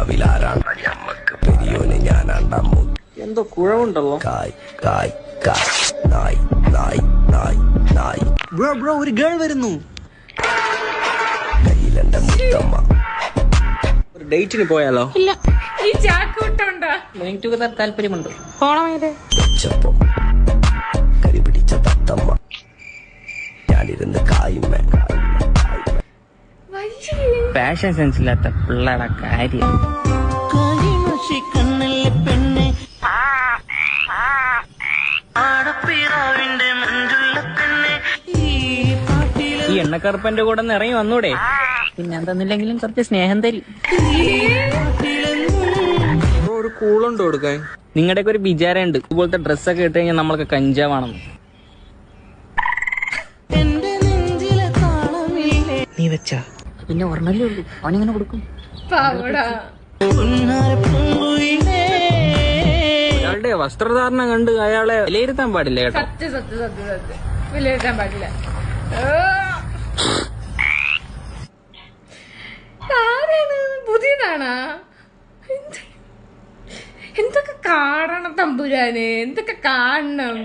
ദുനിയാവിലാരാണ് ഞമ്മക്ക് പെരിയോനെ ഞാനാണ്ടാം എന്തോ കുഴവുണ്ടല്ലോ. കായ് കായ് കായ് നായ് നായ് നായ് നായ്. ബ്രോ ഒരു ഗേൾ വരുന്നു. കയ്യിലെന്റെ മുത്തമ്മ. ഒരു ഡേറ്റിന് പോയാലോ? ഇല്ല. ഈ ചാക്കൂട്ടുണ്ടോ? ലിവിംഗ് ടുഗദർ താല്പര്യമുണ്ട്. പോണമേലെ വെച്ചപ്പം കരി പിടിച്ച തത്തമ്മ. ഞാനിരുന്ന് കായുമ്മ. ഫാഷൻ സെൻസ് ഇല്ലാത്ത പിള്ളേടെ കാര്യം. ഈ എണ്ണക്കറുപ്പന്റെ കൂടെ ഒന്ന് ഇറങ്ങി വന്നൂടെ? പിന്നെ എന്തെന്നില്ലെങ്കിലും കുറച്ച് സ്നേഹം തരും. ഒരു കൂളുണ്ട് കൊടുക്കാൻ. നിങ്ങളുടെയൊക്കെ ഒരു വിചാരമുണ്ട് ഇതുപോലത്തെ ഡ്രസ്സൊക്കെ ഇട്ട് കഴിഞ്ഞാൽ നമ്മളൊക്കെ കഞ്ചാവാണെന്ന്. നീ വെച്ചാ പിന്നെ ഒരെണ്ണല്ലേ ഉള്ളൂ, അവനിങ്ങനെ കൊടുക്കും. അയാളുടെ വസ്ത്രധാരണം കണ്ട് അയാളെ വിലയിരുത്താൻ പാടില്ല കേട്ടോ. വിലയിരുത്താൻ പാടില്ല. ആരാണ്? പുതിയതാണാ? എന്തൊക്കെ കാണണം തമ്പുരാന്, എന്തൊക്കെ കാണണം.